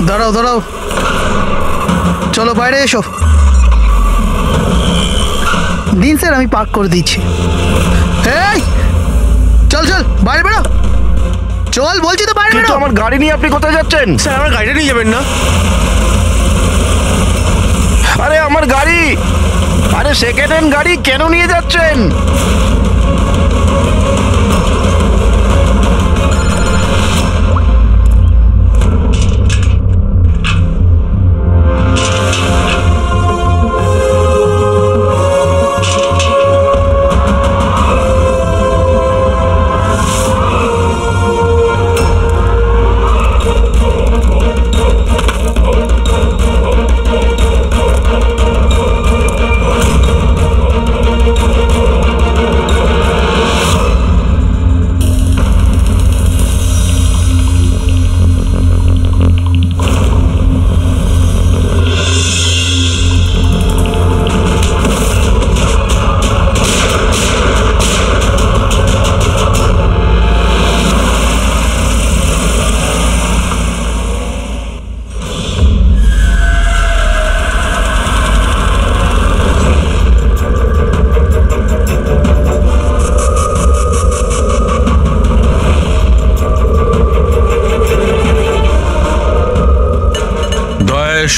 দাঁড়াও দাঁড়াও, চলো বাইরে এসো। দিন স্যার, আমি পার্ক করে দিচ্ছি। এই চল চল, বাইরে বেরো, চল বলছি তো বাইরে বেরো। আমার গাড়ি নিয়ে আপনি কোথায় যাচ্ছেন? স্যার আমার গাড়িটা নিয়ে যাবেন না? আরে আমার গাড়ি, আরে সেকেন্ড হ্যান্ড গাড়ি কেন নিয়ে যাচ্ছেন?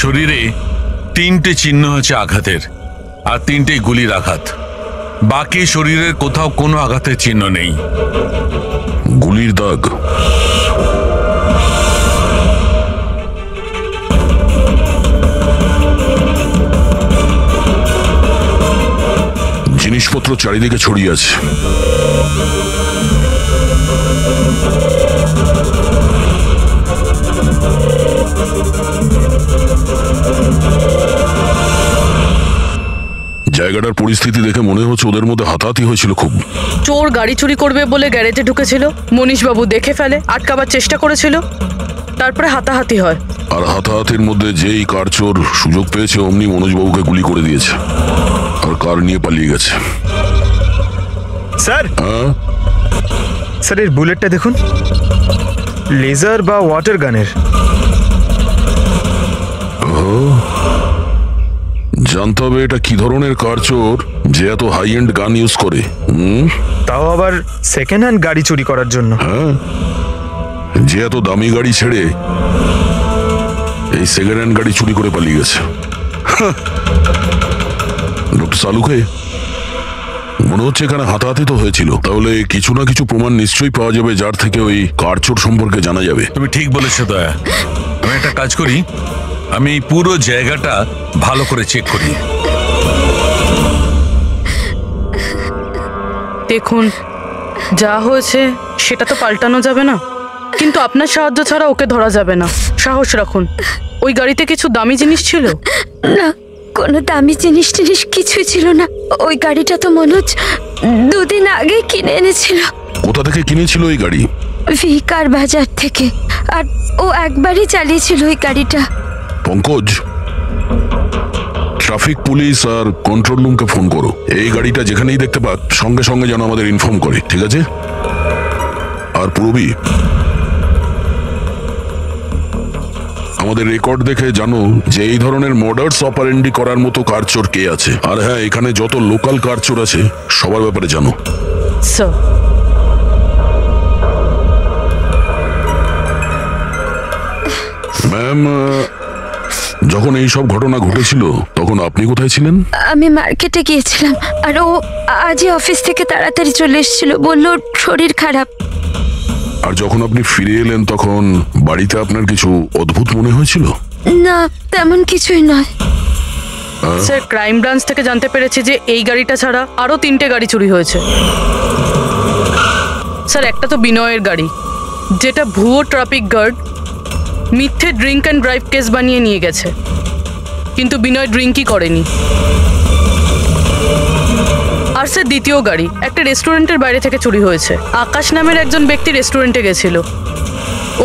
শরীরে 3টে চিহ্ন হচ্ছে আঘাতের, আর 3টেই গুলির আঘাত। বাকি শরীরের কোথাও কোনো আঘাতের চিহ্ন নেই। গুলির দাগ? জিনিসপত্র চারিদিকে ছড়িয়ে আছে। জায়গাটার পরিস্থিতি দেখে মনে হচ্ছে ওদের মধ্যে হাতাহাতি হয়েছিল খুব। চোর গাড়ি চুরি করবে বলে গ্যারেজে ঢুকেছিল, মনীশবাবু দেখে ফেলে, আটকাবার চেষ্টা করেছিল, তারপরে হাতাহাতি হয়। আর হাতাহাতির মধ্যে যেই কার চোর সুযোগ পেয়েছে অমনি মনোজবাবুকে গুলি করে দিয়েছে আর কার নিয়ে পালিয়ে গেছে। স্যার, স্যার এর বুলেটটা দেখুন, লেজার বা ওয়াটার গানের। জানতে হবে এটা কি ধরনের কার চোর যে এত হাই এন্ড গান ইউজ করে। তাও আবার সেকেন্ড হ্যান্ড গাড়ি চুরি করার জন্য। হ্যাঁ, যে এত দামি গাড়ি ছেড়ে এই সেকেন্ড হ্যান্ড গাড়ি চুরি করে পালিয়ে গেছে। ডক্টর সালুকে, মনে হচ্ছে এখানে হাতাহাতি তো হয়েছিল, তাহলে কিছু না কিছু প্রমাণ নিশ্চয়ই পাওয়া যাবে যার থেকে ওই কার চোর সম্পর্কে জানা যাবে। তুমি ঠিক বলেছো দয়া। আমি একটা কাজ করি, আমি পুরো জায়গাটা ভালো করে চেক করি। দেখুন, যা হয়েছে সেটা তো পাল্টানো যাবে না, কিন্তু আপনার সাহায্য ছাড়া ওকে ধরা যাবে না। সাহস রাখুন। ওই গাড়িতে কিছু দামি জিনিস ছিল? না, কোনো দামি জিনিস কিছুই ছিল না। ওই গাড়িটা তো মনোজ 2 দিন আগে কিনে এনেছিল। কোথা থেকে কিনেছিল ওই গাড়ি? ভিকার বাজার থেকে। আর ও একবারই চালিয়েছিল ওই গাড়িটা। পঙ্কজ, ট্রাফিক পুলিশ আর কন্ট্রোল রুমকে ফোন করো। এই গাড়িটা যেখানেই দেখতে পাক সঙ্গে সঙ্গে যেন আমাদের ইনফর্ম করে, ঠিক আছে? আর পূরবী, আমাদের রেকর্ড দেখে জানো যে এই ধরনের মর্ডার্স অপারেন্ডি করার মতো কার চোর কে আছে। আর হ্যাঁ, এখানে যত লোকাল কার চোর আছে সবার ব্যাপারে জানো। স্যার, ম্যাম, যখন এই সব ঘটনা ঘটেছিল তখন আপনি কোথায় ছিলেন? আমি মার্কেটে গিয়েছিলাম, আর ও আজই অফিস থেকে তাড়াতাড়ি চলে এসেছিল, বলল শরীর খারাপ। আর যখন আপনি ফিরে এলেন তখন বাড়িতে আপনার কিছু অদ্ভুত মনে হয়েছিল? না, তেমন কিছুই নয়। স্যার, ক্রাইম ব্রাঞ্চ থেকে জানতে পেরেছি যে এই গাড়িটা ছাড়া আরো 3টে গাড়ি চুরি হয়েছে। স্যার, একটা তো বিনয়ের গাড়ি, যেটা ভুয়ো ট্রাফিক গার্ড মিথ্যে ড্রিঙ্ক অ্যান্ড ড্রাইভ কেস বানিয়ে নিয়ে গেছে, কিন্তু বিনয় ড্রিঙ্কই করেনি। আর স্যার, দ্বিতীয় গাড়ি একটা রেস্টুরেন্টের বাইরে থেকে চুরি হয়েছে। আকাশ নামের একজন ব্যক্তি রেস্টুরেন্টে গেছিল,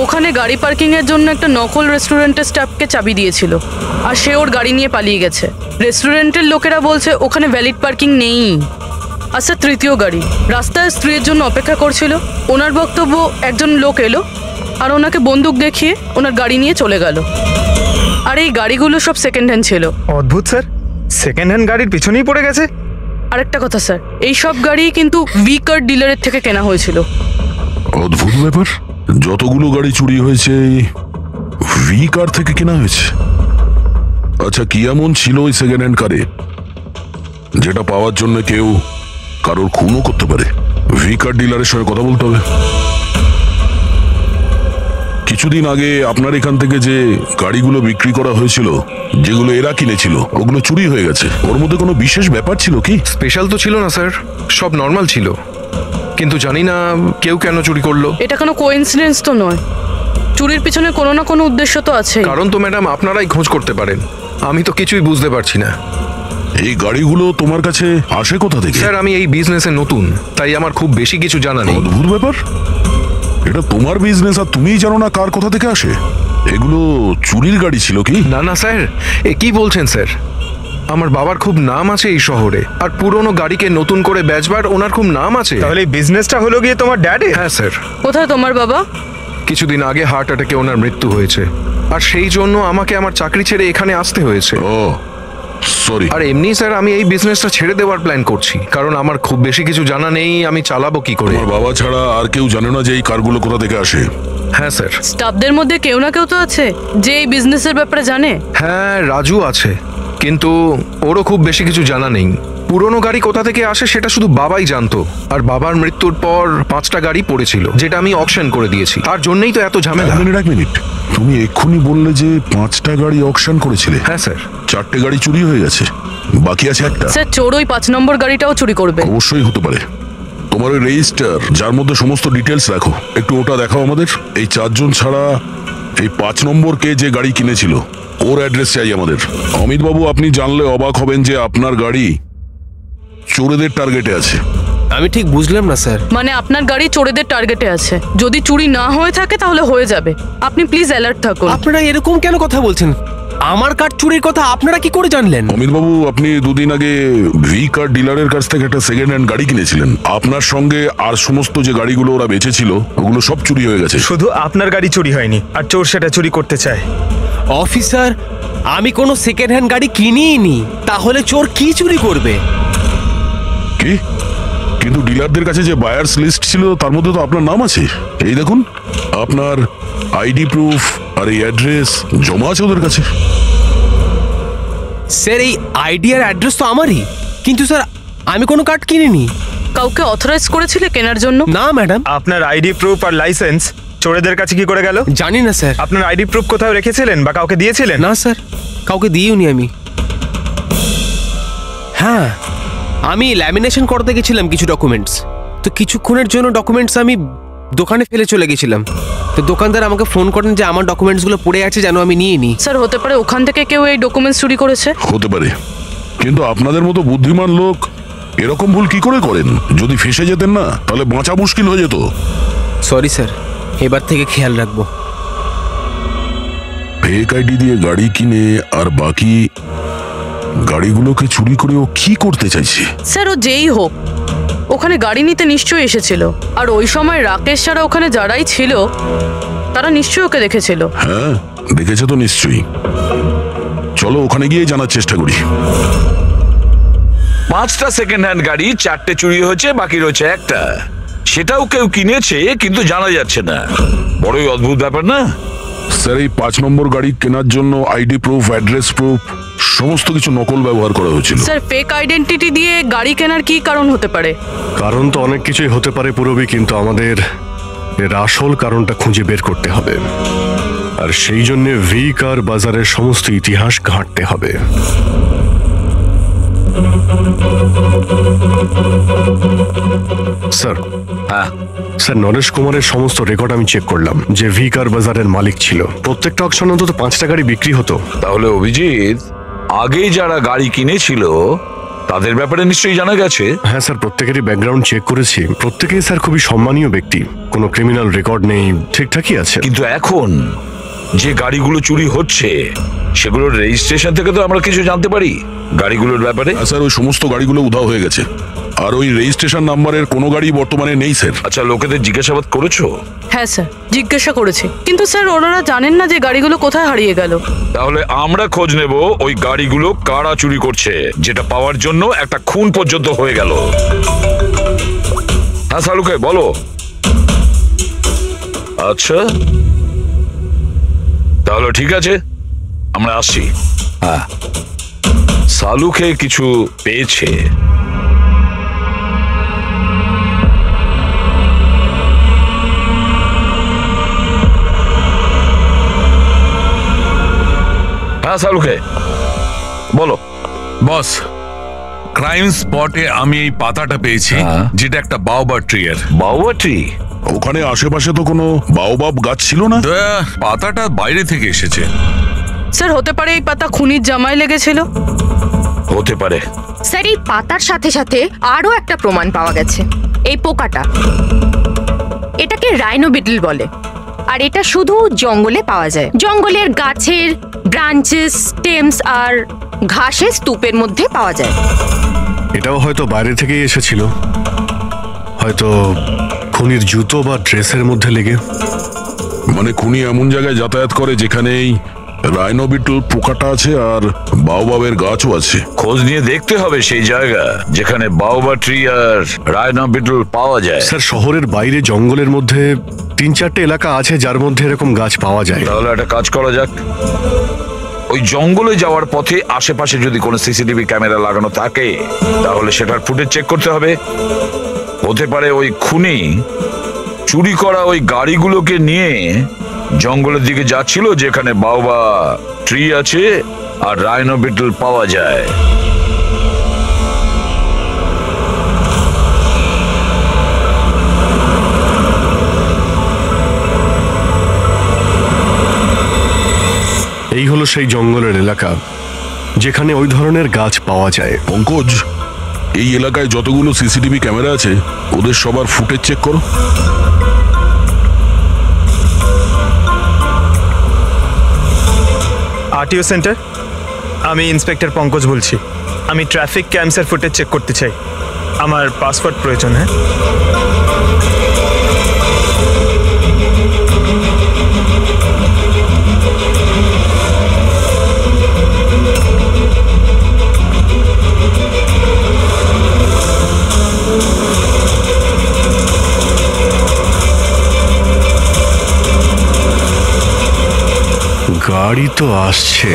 ওখানে গাড়ি পার্কিংয়ের জন্য একটা নকল রেস্টুরেন্টের স্টাফকে চাবি দিয়েছিল, আর সে ওর গাড়ি নিয়ে পালিয়ে গেছে। রেস্টুরেন্টের লোকেরা বলছে ওখানে ভ্যালিড পার্কিং নেই। আর স্যার, তৃতীয় গাড়ি রাস্তায় স্ত্রীর জন্য অপেক্ষা করছিল, ওনার বক্তব্য একজন লোক এলো আর ওনাকে বন্দুক দেখিয়ে ওনার গাড়ি নিয়ে চলে গেল। আর এই গাড়িগুলো সব সেকেন্ড হ্যান্ড ছিল। অদ্ভুত স্যার, সেকেন্ড হ্যান্ড গাড়ির পিছনেই পড়ে গেছে। আরেকটা কথা স্যার, এই সব গাড়ি কিন্তু ভি কার ডিলারের থেকে কেনা হয়েছিল। অদ্ভুত ব্যাপার, যতগুলো গাড়ি চুরি হয়েছে ভি কার থেকে কেনা হয়েছে। আচ্ছা, কি এমন ছিল ওই সেকেন্ড হ্যান্ড কারে যেটা পাওয়ার জন্য কেউ কারোর খুনও করতে পারে? ভি কার ডিলারের সঙ্গে কথা বলতে হবে। কিছুদিন আগে আপনার এখান থেকে যে গাড়িগুলো বিক্রি করা হয়েছিল, যেগুলো এরা কিনেছিল, ওগুলো চুরি হয়ে গেছে। ওর মধ্যে কোনো বিশেষ ব্যাপার ছিল কি? স্পেশাল তো ছিল না স্যার, সব নর্মাল ছিল, কিন্তু জানি না কেউ কেন চুরি করলো। এটা কোনো কোইন্সিডেন্স তো নয়, চুরির পিছনে কোনো না কোনো উদ্দেশ্য তো আছে। কারণ তো ম্যাডাম আপনারাই খোঁজ করতে পারেন, আমি তো কিছুই বুঝতে পারছি না। এই গাড়িগুলো তোমার কাছে আসে কোথা থেকে? স্যার, আমি এই বিজনেসে নতুন, তাই আমার খুব বেশি কিছু জানা নেই। অদ্ভুত ব্যাপার, এটা তোমার বিজনেস আর তুমিই জানো না কার কোথা থেকে আসে? এগুলো চুরির গাড়ি ছিল কি? না না স্যার, এ কি বলছেন স্যার? আমার বাবার খুব নাম আছে এই শহরে, আর পুরনো গাড়িকে নতুন করে বেচবার ওনার খুব নাম আছে। তাহলে এই বিজনেসটা হলো গিয়ে তোমার ড্যাডে? হ্যাঁ স্যার, কোথায় তোমার বাবা? কিছুদিন আগে হার্ট অ্যাটাকে ওনার মৃত্যু হয়েছে, আর সেই জন্য আমাকে আমার চাকরি ছেড়ে এখানে আসতে হয়েছে। ও সরি। আর এমনি স্যার, আমি এই বিজনেসটা ছেড়ে দেওয়ার প্ল্যান করছি, কারণ আমার খুব বেশি কিছু জানা নেই, আমি চালাবো কি করে। তোমার বাবা ছাড়া আর কেউ জানে না যে এই কারগুলো কোথা থেকে আসে? হ্যাঁ স্যার। স্টাফদের মধ্যে কেউ না কেউ তো আছে যে এই বিজনেসের ব্যাপারে জানে। হ্যাঁ, রাজু আছে, কিন্তু ওরও খুব বেশি কিছু জানা নেই। পুরনো গাড়ি কোথা থেকে আসে সেটা শুধু বাবাই জানতো, আর বাবার মৃত্যুর পর 5টা গাড়ি পড়েছিল, যেটা আমি অকশন করে দিয়েছি। তার জন্যই তো এত ঝামেলা। এক মিনিট, তুমি এক্ষুনি বললে যে 5টা গাড়ি অকশন করেছিলে। হ্যাঁ স্যার। 4টে গাড়ি চুরি হয়ে গেছে, বাকি আছে একটা। স্যার, চোর ওই 5 নম্বর গাড়িটাও চুরি করবে। অবশ্যই হতে পারে। তোমার ওই রেজিস্টার যার মধ্যে সমস্ত ডিটেলস রাখো, একটু ওটা দেখাও আমাদের। এই 4 জন ছাড়া এই 5 নম্বর কে যে গাড়ি কিনেছিল ওর অ্যাড্রেস চাই আমাদের। অমিত বাবু, আপনি জানলে অবাক হবেন যে আপনার গাড়ি চোরেদের টার্গেটে আছে। আমি ঠিক বুঝলাম না স্যার। মানে আপনার গাড়ি চোরেদের টার্গেটে আছে। যদি চুরি না হয়ে থাকে তাহলে হয়ে যাবে, আপনি প্লিজ অ্যালার্ট থাকুন। আপনারা এরকম কেন কথা বলছেন? আমার কার চুরির কথা আপনারা কি করে জানলেন? অমিত বাবু, আপনি 2 দিন আগে ভি কার ডিলারের কাছ থেকে একটা সেকেন্ড হ্যান্ড গাড়ি কিনেছিলেন। আপনার সঙ্গে আর সমস্ত যে গাড়িগুলো ওরা বেচেছিল ওগুলো সব চুরি হয়ে গেছে। শুধু আপনার গাড়ি চুরি হয়নি, আর চোর সেটা চুরি করতে চায়। অফিসার, আমি কোনো সেকেন্ড হ্যান্ড গাড়ি কিনিই নি, তাহলে চোর কি চুরি করবে? কি? কিন্তু ডিলারদের কাছে যে বায়ার্স লিস্ট ছিল তার মধ্যে তো আপনার নাম আছে। এই দেখুন, আপনার আইডি প্রুফ আর এই অ্যাড্রেস জমা আছে ওদের কাছে। স্যার, এই আইডি আর অ্যাড্রেস তো আমারই, কিন্তু স্যার আমি কোনো কার্ড কিনিনি। কাউকে অথরাইজ করেছিলে কেনার জন্য? না ম্যাডাম। আপনার আইডি প্রুফ আর লাইসেন্স চোরেদের কাছে কি করে গেল? জানি না স্যার। আপনার আইডি প্রুফ কোথাও রেখেছিলেন বা কাউকে দিয়েছিলেন? না স্যার, কাউকে দিইনি আমি। হ্যাঁ, আমি ল্যামিনেশন করতে গেছিলাম কিছু ডকুমেন্টস, তো কিছুক্ষণের জন্য ডকুমেন্টস আমি দোকানে ফেলে চলে গেছিলাম। তো দোকানদার আমাকে ফোন করেন যে আমার ডকুমেন্টসগুলো পড়ে আছে, যেন আমি নিয়ে নিই। স্যার, হতে পারে ওখান থেকে কেউ এই ডকুমেন্টস চুরি করেছে। হতে পারে, কিন্তু আপনাদের মতো বুদ্ধিমান লোক এরকম ভুল কি করে করেন? যদি ফেসে যেতেন না তাহলে বাঁচা মুশকিল হয়ে যেত। সরি স্যার, এবার থেকে খেয়াল রাখবো। ফেক আইডি দিয়ে গাড়ি কিনে আর বাকি গাড়িগুলোকে চুরি করে ও কি করতে চাইছে? স্যার, ও যেই হোক ওখানে গাড়ি নিতে নিশ্চয়ই এসেছিল, আর ওই সময় রাকেশ ছাড়া ওখানে যারাই ছিল তারা নিশ্চয়ই ওকে দেখেছিল। হ্যাঁ, দেখেছে তো নিশ্চয়ই। চলো ওখানে গিয়ে জানার চেষ্টা করি। 5টা সেকেন্ড হ্যান্ড গাড়ি, 4টে চুরি হয়েছে, বাকি রয়েছে একটা। সেটাও কেউ কিনেছে কিন্তু জানা যাচ্ছে না। বড়ই অদ্ভুত ব্যাপার না? স্যার, এই 5 নম্বর গাড়ি কেনার জন্য আইডি প্রুফ, অ্যাড্রেস প্রুফ সমস্ত কিছু নকল ব্যবহার করা হয়েছিল। স্যার, ফেক আইডেন্টিটি দিয়ে গাড়ি কেনার কি কারণ হতে পারে? কারণ তো অনেক কিছুই হতে পারে পুরবি, কিন্তু আমাদের এর আসল কারণটা খুঁজে বের করতে হবে, আর সেই জন্য ভি কার বাজারের সমস্ত ইতিহাস ঘাঁটতে হবে। স্যার, স্যার, নরেশ কুমারের সমস্ত রেকর্ড আমি চেক করলাম, যে ভি কার বাজারের মালিক ছিল। প্রত্যেকটা অকশনে অন্তত 5টা গাড়ি বিক্রি হতো। তাহলে অভিজিৎ, আগে যারা গাড়ি কিনেছিল তাদের ব্যাপারে নিশ্চয়ই জানা গেছে। হ্যাঁ স্যার, প্রত্যেকেরই ব্যাকগ্রাউন্ড চেক করেছি। প্রত্যেকেই স্যার খুবই সম্মানীয় ব্যক্তি, কোনো ক্রিমিনাল রেকর্ড নেই, ঠিকঠাকই আছে। কিন্তু এখন যে গাড়িগুলো চুরি হচ্ছে সেগুলোর রেজিস্ট্রেশন থেকে তো আমরা কিছু জানতে পারি গাড়িগুলোর ব্যাপারে। স্যার, ওই সমস্ত গাড়িগুলো উধাও হয়ে গেছে। আর ওই রেজিস্ট্রেশন নাম্বারের কোনো গাড়ি বর্তমানে নেই স্যার। আচ্ছা, লোকেদের জিজ্ঞাসাবাদ করেছো? হ্যাঁ স্যার, জিজ্ঞাসা করেছি, কিন্তু স্যার ওনারা জানেন না যে গাড়িগুলো কোথায় হারিয়ে গেল। তাহলে আমরা খোঁজ নেব ওই গাড়িগুলো কারা চুরি করছে, যেটা পাওয়ার জন্য একটা খুন পর্যন্ত হয়ে গেল। হ্যাঁ সালুকে বলো। আচ্ছা তাহলে ঠিক আছে, আমরা আসছি। হ্যাঁ, সালুকে কিছু পেয়েছে। হ্যাঁ সালুকে বলো। বস, ক্রাইম স্পটে আমি এই পাতাটা পেয়েছি, যেটা একটা বাওবাব ট্রি এর। Baobab tree? ওখানে আশেপাশে তো কোনো বাওবাব গাছ ছিল না। পাতাটা বাইরে থেকে এসেছে। স্যার হতে পারে এই পাতা খুনির জামায় লেগেছিল। হতে পারে। স্যার এই পাতার সাথে সাথে আরো একটা প্রমাণ পাওয়া গেছে, এই পোকাটা। এটাকে রাইনো বিটল বলে, আর এটা শুধু জঙ্গলে পাওয়া যায়। জঙ্গলের গাছের ব্রাঞ্চেস, স্টেমস আর ঘাসের স্তূপের মধ্যে পাওয়া যায়। এটাও হয়তো বাইরে থেকেই এসেছিল, হয়তো খুনির জুতো বা ড্রেসের মধ্যে লেগে। মানে খুনি এমন জায়গায় যাতায়াত করে যেখানেই রাইনো বিটল পোকাটা আছে আর বাওবাবের গাছও আছে। খোঁজ নিয়ে দেখতে হবে সেই জায়গা যেখানে বাওবাব ট্রি আর রাইনো বিটল পাওয়া যায়। স্যার শহরের বাইরে জঙ্গলের মধ্যে 3-4টে এলাকা আছে যার মধ্যে এরকম গাছ পাওয়া যায়। তাহলে একটা কাজ করা যাক, ওই জঙ্গলে যাওয়ার পথে আশেপাশে যদি কোনো সিসিটিভি ক্যামেরা লাগানো থাকে তাহলে সেটার ফুটেজ চেক করতে হবে। হতে পারে ওই খুনি চুরি করা ওই গাড়িগুলোকে নিয়ে জঙ্গলের দিকে যাচ্ছিল যেখানে বাওবাব ট্রি আছে আর রাইনো বিটল পাওয়া যায়। এই হলো সেই জঙ্গলের এলাকা যেখানে ওই ধরনের গাছ পাওয়া যায়। পঙ্কজ, এই এলাকায় যতগুলো সিসিটিভি ক্যামেরা আছে ওদের সবার ফুটেজ চেক করো। আরটিও সেন্টার, আমি ইন্সপেক্টর পঙ্কজ বলছি। আমি ট্রাফিক ক্যামসের ফুটেজ চেক করতে চাই। আমার পাসপোর্ট প্রয়োজন। হ্যাঁ, গাড়ি তো আসছে।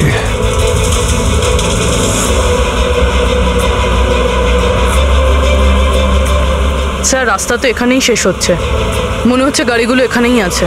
স্যার রাস্তা তো এখানেই শেষ হচ্ছে, মনে হচ্ছে গাড়িগুলো এখানেই আছে।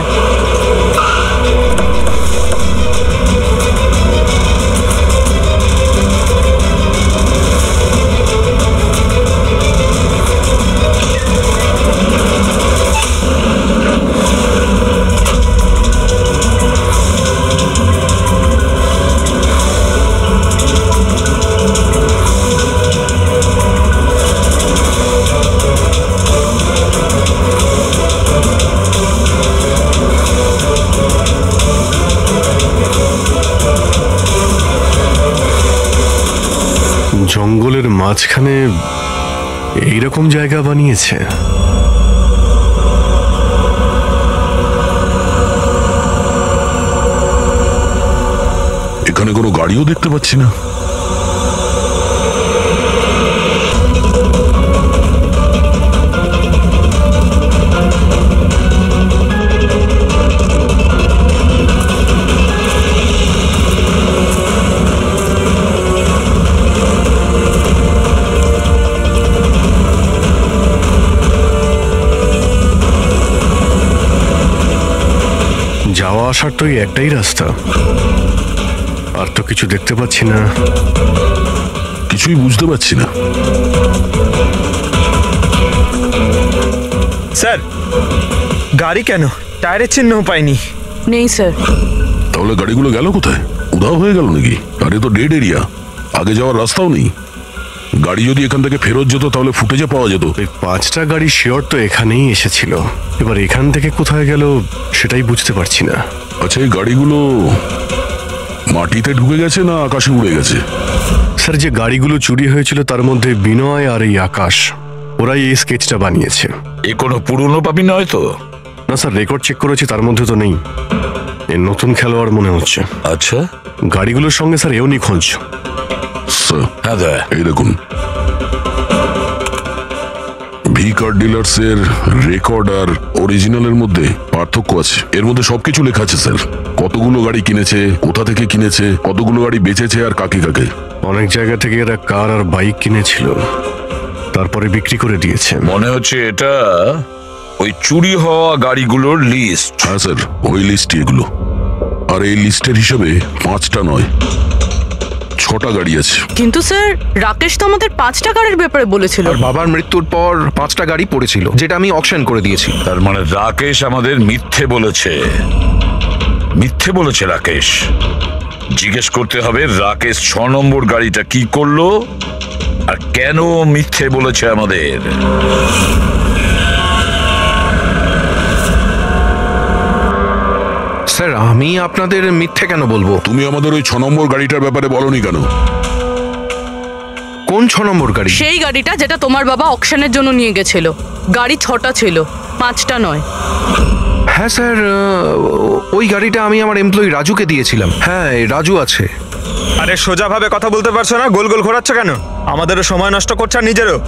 জঙ্গলের মাঝখানে এইরকম জায়গা বানিয়েছে। এখানে কোনো গাড়িও দেখতে পাচ্ছি না। যাওয়া আসার তো এই একটাই রাস্তা, আর তো কিছু দেখতে পাচ্ছি না। কিছুই বুঝতে পারছি না। স্যার গাড়ি কেন? টায়ারের চিহ্নও পাইনি। নেই স্যার। তাহলে গাড়িগুলো গেল কোথায়? উধাও হয়ে গেল নাকি? আরে তো ডেড এরিয়া, আগে যাওয়ার রাস্তাও নেই। গাড়ি যদি এখান থেকে ফেরত যেত তাহলে ফুটেজে পাওয়া যেত। এই 5টা গাড়ি শিওর তো এখানেই এসেছিল, এবার এখান থেকে কোথায় গেল সেটাই বুঝতে পারছি না। আচ্ছা, এই গাড়িগুলো মাটিতে ঢুকে গেছে না আকাশে উড়ে গেছে? স্যার যে গাড়িগুলো চুরি হয়েছিল তার মধ্যে বিনয় আর এই আকাশ ওরাই এই স্কেচটা বানিয়েছে। এ কোনো পুরনো পাপি নয় তো? না স্যার, রেকর্ড চেক করেছি, তার মধ্যে তো নেই। এর নতুন খেলোয়াড় মনে হচ্ছে। আচ্ছা, গাড়িগুলোর সঙ্গে স্যার এও নিখোঁজ। হ্যাঁ দাদা, এই দেখুন, ভি কার ডিলার্স এর রেকর্ড আর অরিজিনালের মধ্যে পার্থক্য আছে। এর মধ্যে সবকিছু লেখা আছে স্যার, কতগুলো গাড়ি কিনেছে, কোথা থেকে কিনেছে, কতগুলো গাড়ি বেচেছে আর কাকে কাকে। অনেক জায়গা থেকে এরা কার আর বাইক কিনেছিল, তারপরে বিক্রি করে দিয়েছে। মনে হচ্ছে এটা ওই চুরি হওয়া গাড়িগুলোর লিস্ট। হ্যাঁ স্যার, ওই লিস্টই এগুলো। আর এই লিস্টের হিসাবে 5টা নয় 6টা গাড়ি আছে। কিন্তু স্যার, রাকেশ তো আমাদের 5টা গাড়ির ব্যাপারে বলেছিল। আর বাবার মৃত্যুর পর 5টা গাড়ি পড়েছিল, যেটা আমি অকশন করে দিয়েছি। তার মানে রাকেশ আমাদের মিথ্যে বলেছে। মিথ্যে বলেছে রাকেশ। জিজ্ঞেস করতে হবে রাকেশ 6 নম্বর গাড়িটা কি করলো আর কেন মিথ্যে বলেছে আমাদের। স্যার, আমি আপনাদের মিথ্যে কেন বলবো? তুমি আমাদের ওই 6 নম্বর গাড়িটার ব্যাপারে বলনি কেন? কোন 6 নম্বর গাড়ি? সেই গাড়িটা যেটা তোমার বাবা অকশনের জন্য নিয়ে গেছিল। গাড়ি 6টা ছিল, 5টা নয়। হ্যাঁ স্যার, ওই গাড়িটা আমি আমার এমপ্লয়ি রাজুকে দিয়েছিলাম। হ্যাঁ, রাজু আছে। আরে সোজাভাবে কথা বলতে পারছো না, গোল গোল ঘোরাচ্ছ কেন? আমাদেরও সময় নষ্ট করছে আর নিজেরও।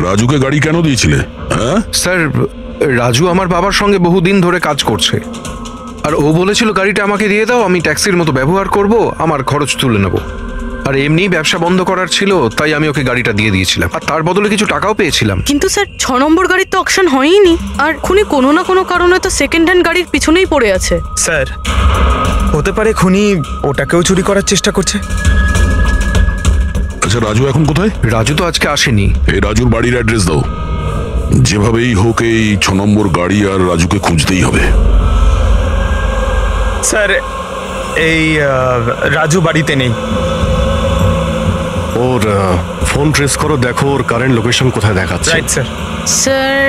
রাজুকে গাড়ি কেন দিয়েছিলে? হ্যাঁ স্যার, রাজু আমার বাবার সঙ্গে বহুদিন ধরে কাজ করছে, আর ও বলেছিল গাড়িটা আমাকে দিয়ে দাও, আমি ট্যাক্সির মতো ব্যবহার করব, আমার খরচ তুলে নেব। আর এমনি ব্যবসা বন্ধ করার ছিল, তাই আমি ওকে গাড়িটা দিয়ে দিয়েছিলাম, আর তার বদলে কিছু টাকাও পেয়েছিলাম। কিন্তু স্যার, 6 নম্বর গাড়ির তো অকশন হয়নি, আর খুনি কোনো না কোনো কারণে তো সেকেন্ড হ্যান্ড গাড়ির পিছনেই পড়ে আছে। স্যার, হতে পারে খুনি ওটাকেও চুরি করার চেষ্টা করছে। আচ্ছা, রাজু এখন কোথায়? রাজু তো আজকে আসেনি। এই রাজুর বাড়ির অ্যাড্রেস দাও। যেভাবেই হোক এই 6 নম্বর গাড়ি আর রাজুকে খুঁজতেই হবে। স্যার, এই রাজু বাড়িতে নেই। ওর ফোন ট্রেস করো, দেখো ওর কারেন্ট লোকেশন কোথায় দেখাচ্ছে। Right sir. স্যার,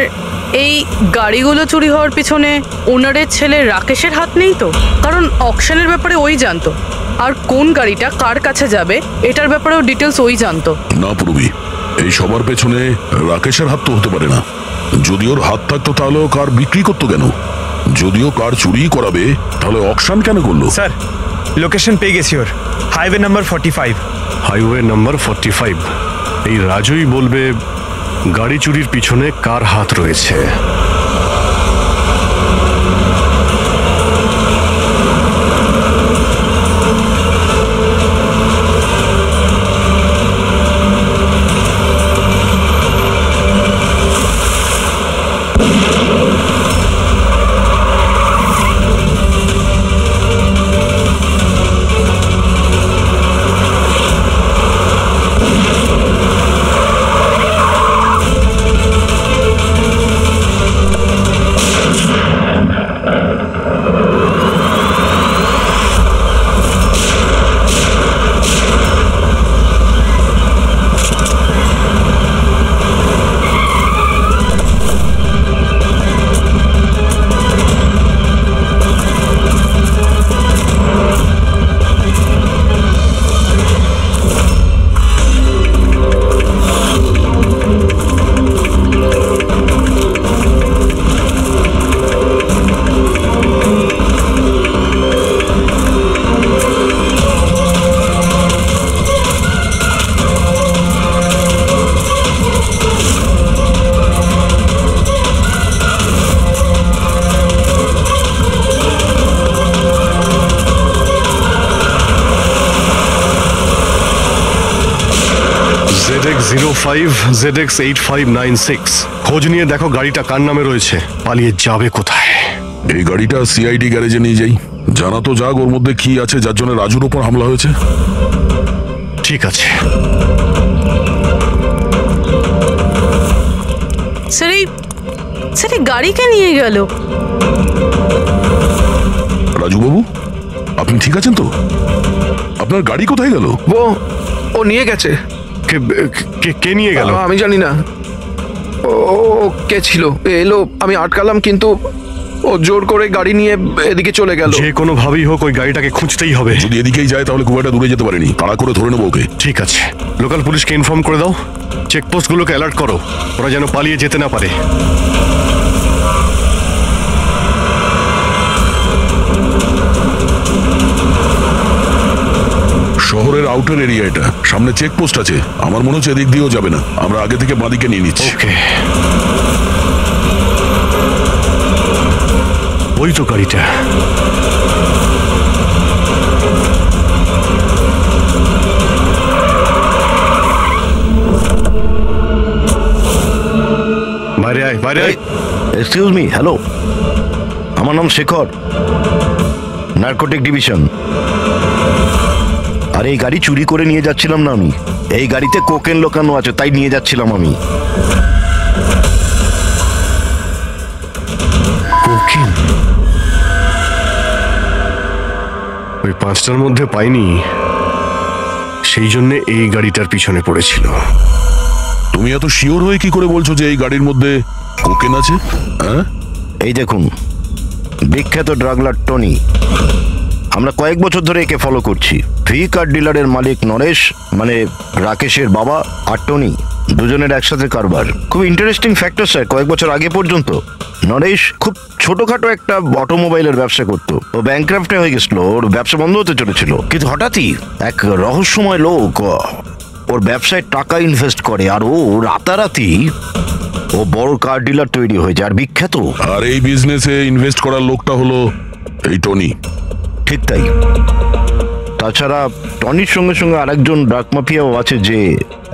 এই গাড়িগুলো চুরি হওয়ার পিছনে ওনারের ছেলে রাকেশের হাত নেই তো? কারণ অকশনের ব্যাপারে ওই জানতো, আর কোন গাড়িটা কার কাছে যাবে এটার ব্যাপারেও ডিটেলস ওই জানতো। না পূর্বী, এই সবার পেছনে রাকেশের হাত তো হতে পারে না। যদি ওর হাত থাকতো তাহলে ও কার বিক্রি করতো কেন? যদিও কার চুরি করাবে তাহলে অকশন কেন করলো? স্যার, লোকেশন পেয়ে গেছি ওর। Highway number 45। Highway number 45। এই রাজুই বলবে গাড়ি চুরির পিছনে কার হাত রয়েছে। ZX8596 খোঁজ নিয়ে দেখো গাড়িটা কার নামে রয়েছে, পালিয়ে যাবে কোথায়। এই গাড়িটা সিআইডি গ্যারেজে নিয়ে যাই, জানা তো যাক ওর মধ্যে কি আছে যার জন্য রাজুর উপর হামলা হয়েছে। ঠিক আছে। স্যার, এই গাড়িকে নিয়ে গেল। রাজু বাবু, আপনি ঠিক আছেন তো? আপনার গাড়ি কোথায় গেল? ও নিয়ে গেছে। কে নিয়ে গেল? আমি জানি না। ও কে ছিল, এলো, আমি আটকালাম, কিন্তু ও জোর করে গাড়ি নিয়ে এদিকে চলে গেল। যে কোনো ভাবেই হোক ওই গাড়িটাকে খুঁজতেই হবে। যদি এদিকেই যায় তাহলে খুব একটা দূরে যেতে পারেনি, তাড়া করে ধরে নেবো ওকে। ঠিক আছে, লোকাল পুলিশকে ইনফর্ম করে দাও, চেকপোস্টগুলোকে অ্যালার্ট করো, ওরা যেন পালিয়ে যেতে না পারে। শহরের আউটার এরিয়া এটা, সামনে চেকপোস্ট আছে। আমার মনে হচ্ছে এদিক দিয়েও যাবে না, আমরা আগে থেকে বাঁদিকে নিয়ে নিচ্ছি। ওকে, ওই তো গাড়িটা। বাইরে আয়, বাইরে আয়। এক্সকিউজ মি, হ্যালো, আমার নাম শেখর, নার্কোটিক ডিভিশন। আর এই গাড়ি চুরি করে নিয়ে যাচ্ছিলাম না আমি, এই গাড়িতে কোকেন লোকানো আছে তাই নিয়ে যাচ্ছিলাম আমি। কোকেন? ওই 5টার মধ্যে পাইনি, সেই জন্য এই গাড়িটার পিছনে পড়েছিল। তুমি এত শিওর হয়ে কি করে বলছো যে এই গাড়ির মধ্যে কোকেন আছে? হ্যাঁ, এই দেখুন, বিখ্যাত ড্রাগলার টনি, আমরা কয়েক বছর ধরে একে ফলো করছি। ভি কার ডিলারের মালিক নরেশ, মানে রাকেশের বাবা, আর টনি দুজনের একসাথে কারবার। খুব ইন্টারেস্টিং ফ্যাক্টর স্যার, কয়েক বছর আগে পর্যন্ত নরেশ খুব ছোটখাটো একটা অটোমোবাইলের ব্যবসা করতো। ও ব্যাংক্রাফ্টে হয়ে গেছিল, ওর ব্যবসা বন্ধ হতে চলেছিল, কিন্তু হঠাৎই এক রহস্যময় লোক ওর ব্যবসায় টাকা ইনভেস্ট করে, আর ও রাতারাতি ও বড় কার ডিলার তৈরি হয়ে যায়, আর বিখ্যাত। আর এই বিজনেসে ইনভেস্ট করার লোকটা হলো এই টনি। ঠিক তাই। তাছাড়া টনির সঙ্গে সঙ্গে আরেকজন ড্রাগ মাফিয়াও আছে যে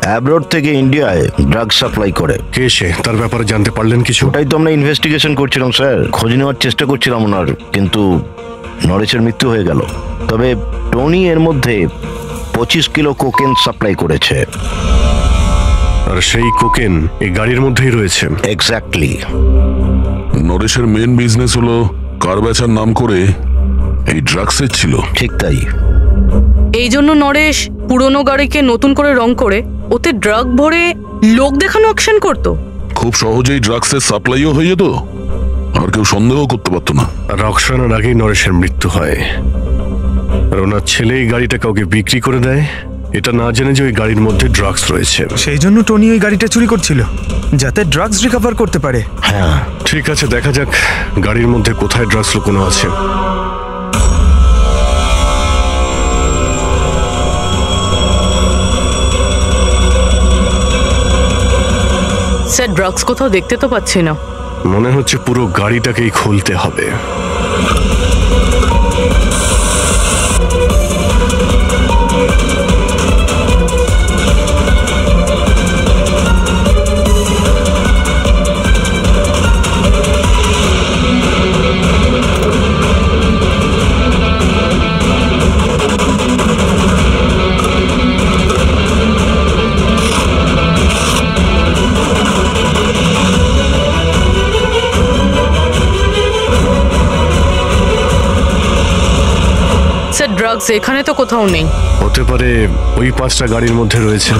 অ্যাব্রড থেকে ইন্ডিয়ায় ড্রাগ সাপ্লাই করে। কে সে? তার ব্যাপারে জানতে পারলেন কিছু? ওটাই তো আমরা ইনভেস্টিগেশন করছিলাম স্যার, খোঁজ নেওয়ার চেষ্টা করছিলাম ওনার, কিন্তু নরেশের মৃত্যু হয়ে গেল। তবে টনি এর মধ্যে 25 কিলো কোকেন সাপ্লাই করেছে। আর সেই কোকেন এই গাড়ির মধ্যেই রয়েছে। এক্স্যাক্টলি। নরেশের মেন বিজনেস হলো কার বেচার নাম করে এই ড্রাগসের ছিল। ঠিক তাই। এই জন্য নরেশ পুরনো গাড়িকে নতুন করে রং করে ওতে ড্রাগ ভরে লোক দেখানো অকশন করতো। খুব সহজেই ড্রাগসের সাপ্লাইও হয়ে যেত, আর কেউ সন্দেহ করতে পারতো না। রক্সানার আগেই নরেশের মৃত্যু হয়, আর ওনার ছেলে এই গাড়িটা কাউকে বিক্রি করে দেয়, এটা না জেনে যে ওই গাড়ির মধ্যে ড্রাগস রয়েছে। সেই জন্য টনি ওই গাড়িটা চুরি করছিল, যাতে ড্রাগস রিকভার করতে পারে। হ্যাঁ, ঠিক আছে, দেখা যাক গাড়ির মধ্যে কোথায় ড্রাগস লুকোনো আছে। স্যার, ড্রাগস কোথাও দেখতে তো পাচ্ছি না। মনে হচ্ছে পুরো গাড়িটাকেই খুলতে হবে। ড্রাগস এখানে তো কোথাও নেই। হতে পারে ওই 5টা গাড়ির মধ্যে রয়েছে,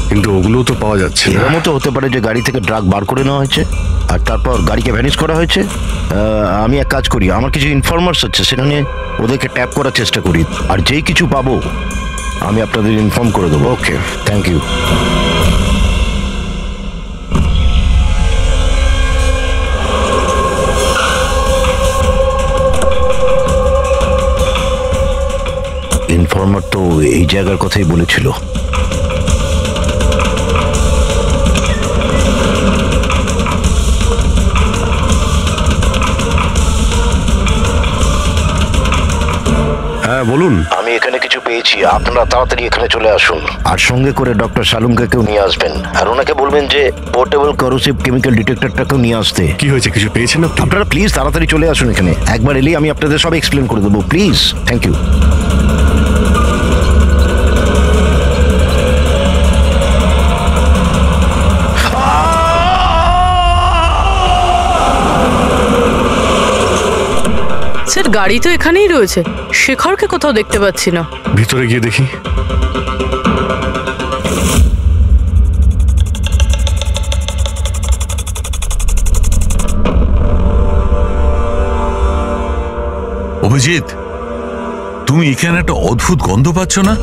কিন্তু ওগুলো তো পাওয়া যাচ্ছে না। এর মতো হতে পারে যে গাড়ি থেকে ড্রাগ বার করে নেওয়া হয়েছে আর তারপর গাড়িকে ভ্যানিশ করা হয়েছে। আমি এক কাজ করি, আমার কিছু ইনফরমার্স আছে, সেখানে ওদেরকে ট্যাপ করার চেষ্টা করি, আর যেই কিছু পাবো আমি আপনাদের ইনফর্ম করে দেবো। ওকে, থ্যাংক ইউ। ইনফর্মার তো এই জায়গার কথাই বলেছিল। হ্যাঁ বলুন। আমি এখানে কিছু পেয়েছি, আপনারা তাড়াতাড়ি এখানে চলে আসুন, আর সঙ্গে করে ডক্টর শালুমকেও নিয়ে আসবেন, আর ওনাকে বলবেন যে পোর্টেবল করোসিভ কেমিক্যাল ডিটেক্টরটাকেও নিয়ে আসতে। কি হয়েছে, কিছু পেয়েছেন আপনি? আপনারা প্লিজ তাড়াতাড়ি চলে আসুন এখানে, একবার এলেই আমি আপনাদের সব এক্সপ্লেন করে দেবো, প্লিজ। Thank you. স্যার, গাড়ি তো এখানেই রয়েছে, শেখরকে কোথাও দেখতে পাচ্ছি না। ভিতরে গিয়ে দেখি। অভিজিৎ, তুমি এখানে একটা অদ্ভুত গন্ধ পাচ্ছ না?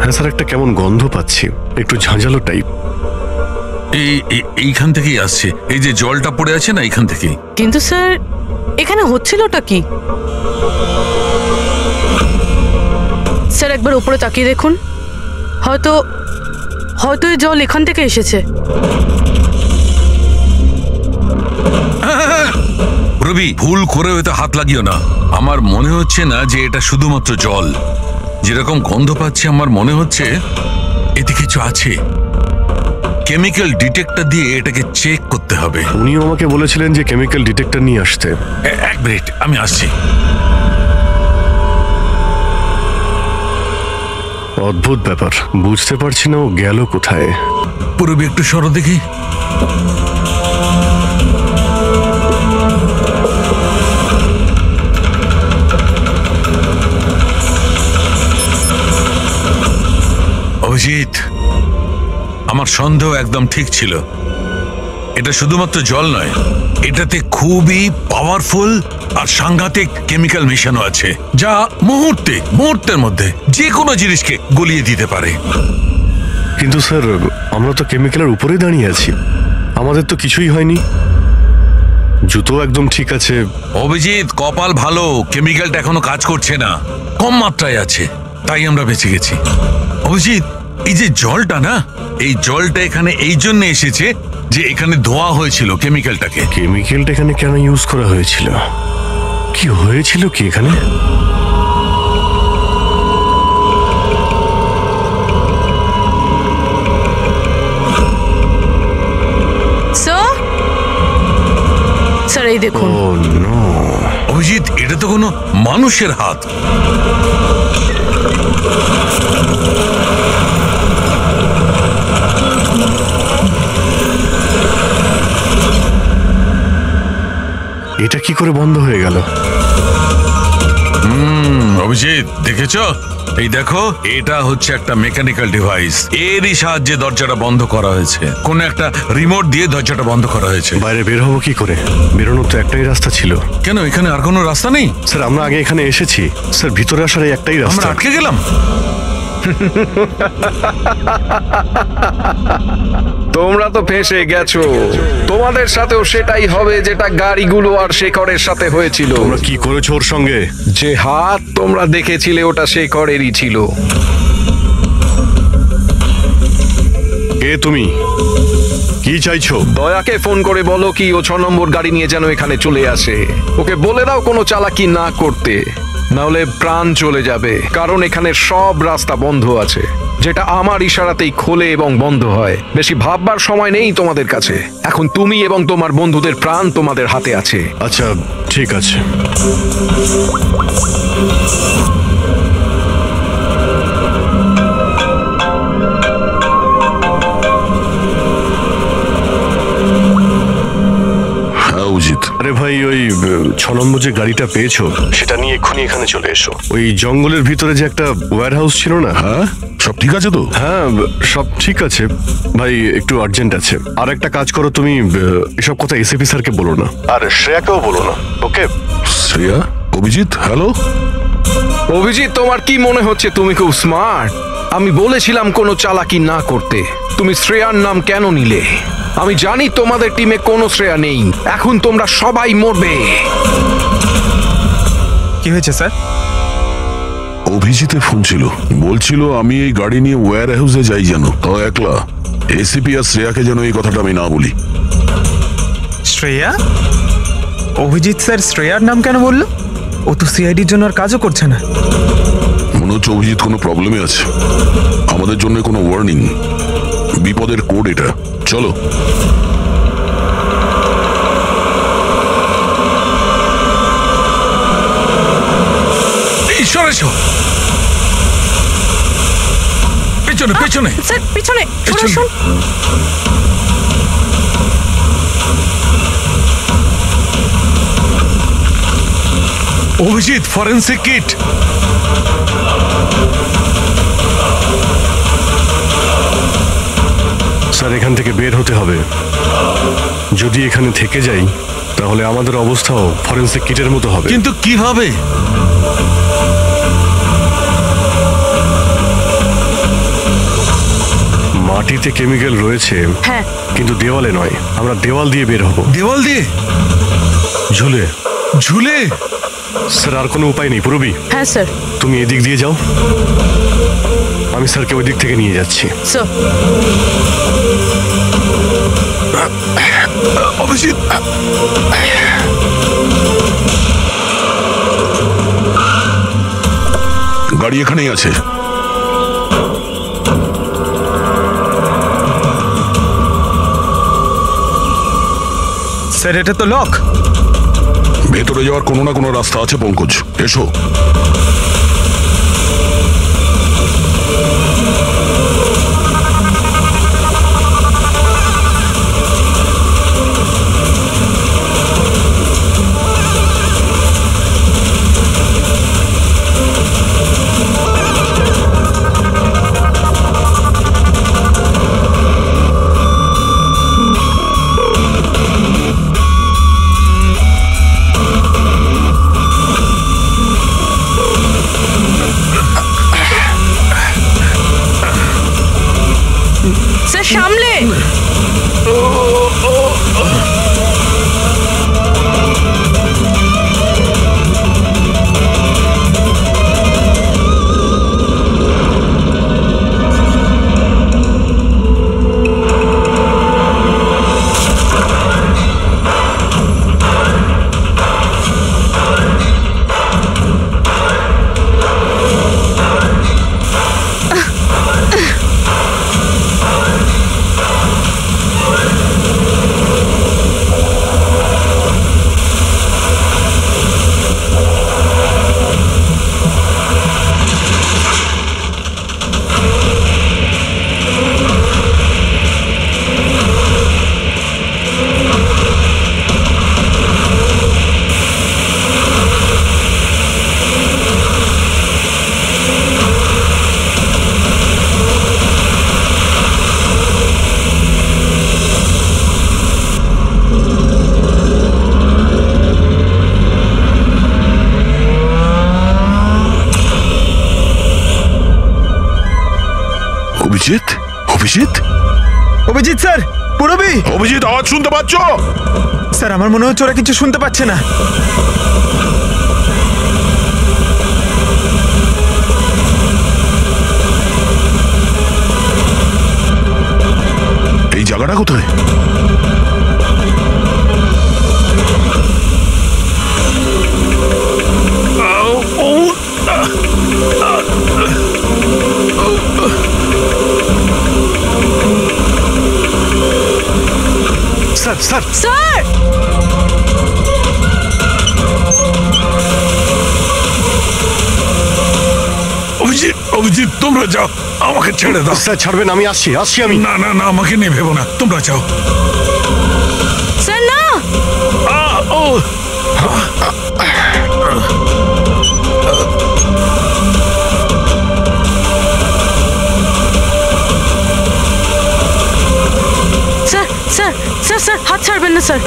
হ্যাঁ স্যার, একটা কেমন গন্ধ পাচ্ছি, একটু ঝাঁঝালো টাইপ। এইখান থেকেই আসছে, এই যে জলটা পড়ে আছে না, এইখান থেকেই। কিন্তু স্যার এখানে হচ্ছিলটা কি? স্যার একবার উপরে তাকিয়ে দেখুন, হয়তো হয়তো এই জল এখান থেকে এসেছে। রবি, ভুল করে হয়তো হাত লাগিও না। আমার মনে হচ্ছে না যে এটা শুধুমাত্র জল। যেরকম গন্ধ পাচ্ছি আমার মনে হচ্ছে এতে কিছু আছে। কেমিক্যাল ডিটেক্টর দিয়ে এটাকে চেক করতে হবে। উনিও আমাকে বলেছিলেন যে কেমিক্যাল ডিটেক্টর নিয়ে আসতে। এক মিনিট, আমি আসছি। অদ্ভুত ব্যাপার, বুঝতে পারছি না ও গেল কোথায়। পুরবি একটু সরো দেখি। অভিজিৎ, আমার সন্দেহ একদম ঠিক ছিল। এটা শুধুমাত্র জল নয়, এটাতে খুবই পাওয়ারফুল আর সাংঘাতিক কেমিক্যাল মেশানো আছে, যা মুহূর্তের মধ্যে যে কোনো জিনিসকে গলিয়ে দিতে পারে। কিন্তু স্যার, আমরা তো কেমিক্যালের উপরেই দাঁড়িয়ে আছি, আমাদের তো কিছুই হয়নি, জুতো একদম ঠিক আছে। অভিজিৎ, কপাল ভালো, কেমিক্যালটা এখনো কাজ করছে না, কম মাত্রায় আছে, তাই আমরা বেঁচে গেছি। অভিজিৎ, এই যে জলটা না, এই জলটা এখানে এই জন্য এসেছে যে এখানে ধোয়া হয়েছিল কেমিক্যালটাকে। কেমিক্যালটা এখানে কেন ইউজ করা হয়েছিল? কি হয়েছিল কি এখানে? স্যার এই দেখুন। অভিজিৎ, এটা তো কোনো মানুষের হাত। এটা কি করে বন্ধ হয়ে গেল? অভিজিৎ, দেখেছো? এই দেখো, এটা হচ্ছে একটা মেকানিক্যাল ডিভাইস, এরই সাহায্যে দরজাটা বন্ধ করা হয়েছে। কোন একটা রিমোট দিয়ে দরজাটা বন্ধ করা হয়েছে। বাইরে বের হবো কি করে? বেরোনোর তো একটাই রাস্তা ছিল। কেন, এখানে আর কোনো রাস্তা নেই? স্যার, আমরা আগে এখানে এসেছি স্যার, ভিতরে আসার একটাই রাস্তা। আমরা আটকে গেলাম। তোমরা তো ফেঁসে গেছো, তোমাদের সাথেও সেটাই হবে যেটা গাড়িগুলো আর শেখরের সাথে হয়েছিল। তোমরা কি করেছো ওর সঙ্গে? যে হাত তোমরা দেখেছিলে ওটা শেখরেরই ছিল। কে তুমি? কি চাইছো? দয়াকে ফোন করে বলো কি ও 6 নম্বর গাড়ি নিয়ে যেন এখানে চলে আসে। ওকে বলে দাও কোনো চালাকি না করতে, নাহলে প্রাণ চলে যাবে। কারণ এখানে সব রাস্তা বন্ধ আছে, যেটা আমার ইশারাতেই খোলে এবং বন্ধ হয়। বেশি ভাববার সময় নেই তোমাদের কাছে। এখন তুমি এবং তোমার বন্ধুদের প্রাণ তোমাদের হাতে আছে। আচ্ছা, ঠিক আছে। আরে ভাই, ওই 6 নম্বর যে গাড়িটা পেয়েছো সেটা নিয়ে এক্ষুনি এখানে চলে এসো। ওই জঙ্গলের ভিতরে যে একটা ওয়্যার হাউস ছিল না? হ্যাঁ, সব ঠিক আছে তো? হ্যাঁ, সব ঠিক আছে ভাই, একটু আর্জেন্ট আছে। আর একটা কাজ করো, তুমি এসব কথা এসিপি স্যারকে বলো না, আর শ্রেয়াকেও বলো না, ওকে? শ্রেয়া? অভিজিৎ, হ্যালো। অভিজিৎ, তোমার কি মনে হচ্ছে তুমি খুব স্মার্ট? আমি বলেছিলাম কোনো চালাকি না করতে। তুমি শ্রেয়ার নাম কেন নিলে? আমি জানি তোমাদের টিমে কোনো শ্রেয়া নেই। এখন তোমরা সবাই মরবে। কি হয়েছে স্যার? অভিজিতের ফোন ছিল, বলছিল আমি এই গাড়ি নিয়ে ওয়্যার হাউসে যাই, যেন তাও একলা। এসিপি আর শ্রেয়াকে যেন এই কথাটা আমি না বলি। শ্রেয়া? অভিজিৎ স্যার শ্রেয়ার নাম কেন বললো? ও তো সিআইডির জন্য আর কাজও করছে না। মনে হচ্ছে অভিজিৎ কোনো প্রবলেমে আছে। আমাদের জন্য কোনো ওয়ার্নিং, বিপদের কোড এটা। চলো। পেছনে পেছনে স্যার, পিছনে শুনুন। Abhijit, forensic kit. স্যার, এখান থেকে বের হতে হবে। যদি এখানে থেকে যাই তাহলে আমাদের অবস্থাও ফরেন্সিক কিটের মতো হবে। কিন্তু কিভাবে? মাটিতে কেমিক্যাল রয়েছে, হ্যাঁ কিন্তু দেওয়ালে নয়। আমরা দেওয়াল দিয়ে বের হব। দেওয়াল দিয়ে? ঝুলে। ঝুলে? স্যার আর কোনো উপায় নেই পুরবী। হ্যাঁ স্যার। তুমি এদিক দিয়ে যাও, আমি স্যারকে ওই দিক থেকে নিয়ে যাচ্ছি। স্যার অভিজিৎ, গাড়ি এখানেই আছে। স্যার এটা তো লক। ভেতরে যাওয়ার কোনো না কোনো রাস্তা আছে পঙ্কজ, এসো। স্যার সামলে। অভিজিৎ, অভিজিৎ, অভিজিৎ স্যার, পুরবী। অভিজিৎ, আওয়াজ শুনতে পাচ্ছ? স্যার আমার মনে হচ্ছে ওরা কিছু শুনতে পাচ্ছে না। এই জায়গাটা কোথায়? Sir sir sir Abhijit, Abhijit তোমরা যাও, আমাকে ছেড়ে দাও। স্যার ছাড়বেন? আমি আসছি আসছি আমি। না না না, আমাকে নিয়ে ভেবো না, তোমরা যাও। স্যার না। ও স্যার স্যার স্যার স্যার হাত ছাড়বেন না স্যার।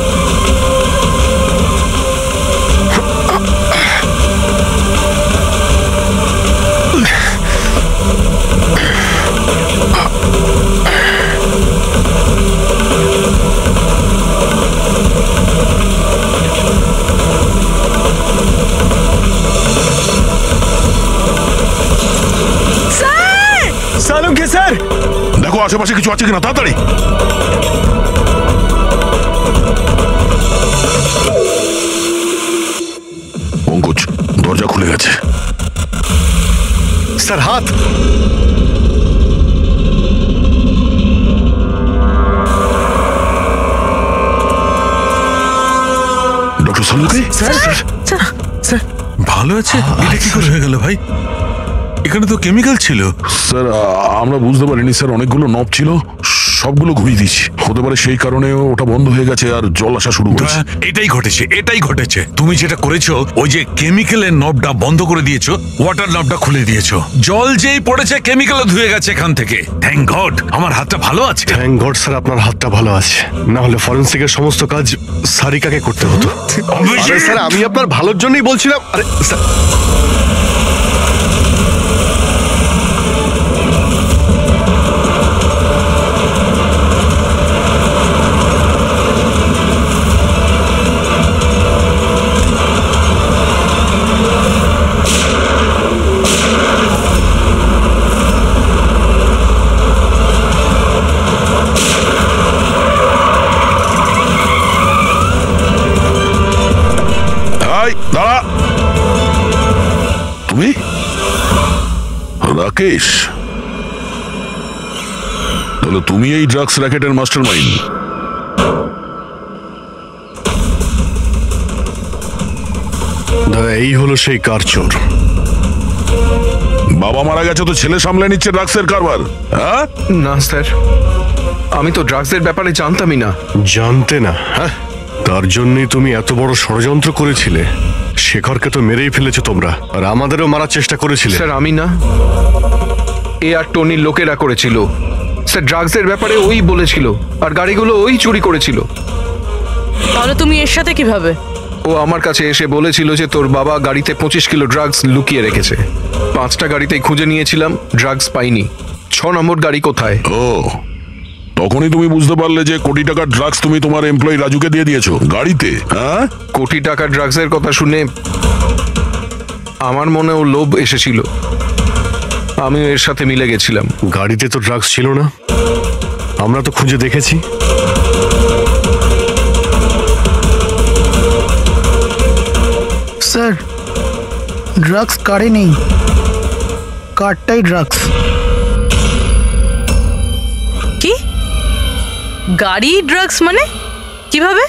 সালুকে স্যার, দেখো আশেপাশে কিছু আছে কিনা, তাড়াতাড়ি। পঙ্কজ, দরজা খুলে গেছে। স্যার হাত। ডক্টর সালুকে? স্যার স্যার ভালো আছে? এটা কি করে হয়ে গেল ভাই? এখানে তো কেমিক্যাল ছিল। স্যার আমরা বুঝতে পারিনি স্যার, অনেকগুলো নব ছিল, সবগুলো ঘুরিয়ে দিয়েছি। হতে পারে সেই কারণে ওটা বন্ধ হয়ে গেছে আর জল আসা শুরু করেছে। এটাই ঘটেছে। তুমি যেটা করেছো, ওই যে কেমিক্যালের নবটা বন্ধ করে দিয়েছো, ওয়াটার নবটা খুলে দিয়েছো, জল যেই পড়েছে কেমিক্যাল ধুয়ে গেছে এখান থেকে। থ্যাংক গড আমার হাতটা ভালো আছে। থ্যাংক গড স্যার আপনার হাতটা ভালো আছে, না হলে ফরেন্সিকের সমস্ত কাজ সারিকাকে করতে হতো। আরে স্যার আমি আপনার ভালোর জন্যই বলছিলাম। আরে স্যার দাঁড়া, তুমি রাকেশ? তাহলে তুমি এই ড্রাগস র্যাকেটের মাস্টার মাইন্ড। দাদা এই হলো সেই কার চোর। বাবা মারা গেছে তো ছেলে সামলে নিচ্ছে ড্রাগসের কারবার? হ্যাঁ না স্যার, আমি তো ড্রাগসের ব্যাপারে জানতামই না। জানতে না? হ্যাঁ, তার জন্যই তুমি এত বড় ষড়যন্ত্র করেছিলে। শেখরকে তো মেরেই ফেলেছো তোমরা, আর আমাদেরও মারার চেষ্টা করেছিলে। স্যার আমি না, এ আর টনির লোকেরা করেছিল স্যার। ড্রাগসের ব্যাপারে ওই বলেছিল, আর গাড়িগুলো ওই চুরি করেছিল। তাহলে তুমি এর সাথে কিভাবে? ও আমার কাছে এসে বলেছিল যে তোর বাবা গাড়িতে 25 কিলো ড্রাগস লুকিয়ে রেখেছে। 5টা গাড়িতেই খুঁজে নিয়েছিলাম, ড্রাগস পাইনি। 6 নম্বর গাড়ি কোথায়? ও, তখনই তুমি বুঝতে পারলে যে কোটি টাকার ড্রাগস তুমি তোমার এমপ্লয়ি রাজুকে দিয়ে দিয়েছো গাড়িতে। হ্যাঁ, কোটি টাকার ড্রাগসের কথা শুনে আমার মনেও লোভ এসেছিল, আমিও এর সাথে মিলে গেছিলাম। গাড়িতে তো ড্রাগস ছিল না, আমরা তো খুঁজে দেখেছি। স্যার ড্রাগস কারে নেই, কারটাই ড্রাগস। কি গাড়ি ড্রাগস মানে কিভাবে?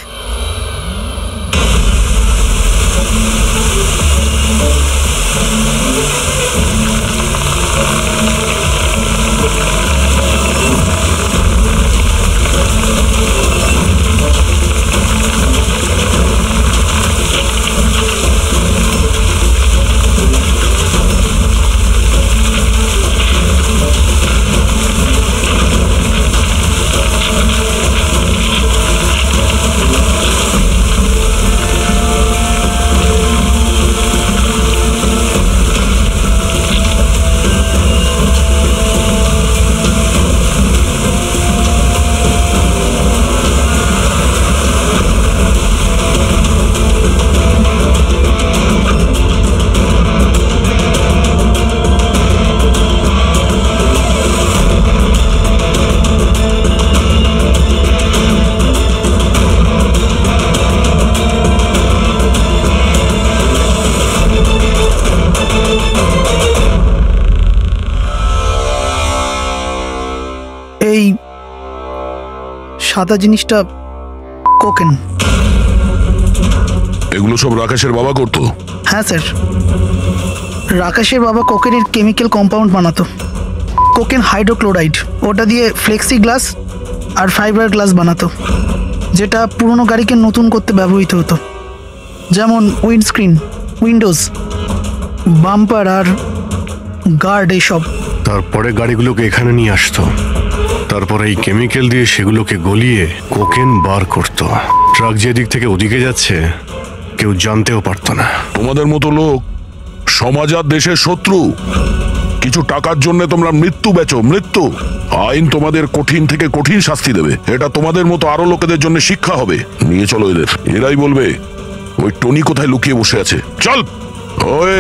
এই সাদা জিনিসটা কোকেন। এগুলো সব রাকেশের বাবা করতো? হ্যাঁ স্যার, রাকেশের বাবা কোকেনের কেমিক্যাল কম্পাউন্ড বানাতো, কোকেন হাইড্রোক্লোরাইড। ওটা দিয়ে ফ্লেক্সি গ্লাস আর ফাইবার গ্লাস বানাতো, যেটা পুরনো গাড়িকে নতুন করতে ব্যবহৃত হতো, যেমন উইন্ডস্ক্রিন, উইন্ডোজ, বাম্পার আর গার্ড এইসব। তারপরে গাড়িগুলোকে এখানে নিয়ে আসতো, তারপরে এই কেমিক্যাল দিয়ে সেগুলোকে গলিয়ে কোকেন বার করতো। ট্রাক যেদিক থেকে ওদিকে যাচ্ছে কেউ জানতেও পারতো না। তোমাদের মতো লোক সমাজ আর দেশের শত্রু। কিছু টাকার জন্য তোমরা মৃত্যু বেচো, মৃত্যু। আইন তোমাদের কঠিন থেকে কঠিন শাস্তি দেবে। এটা তোমাদের মতো আরো লোকেদের জন্য শিক্ষা হবে। নিয়ে চলো এদের, এরাই বলবে ওই টনি কোথায় লুকিয়ে বসে আছে। চল। ওই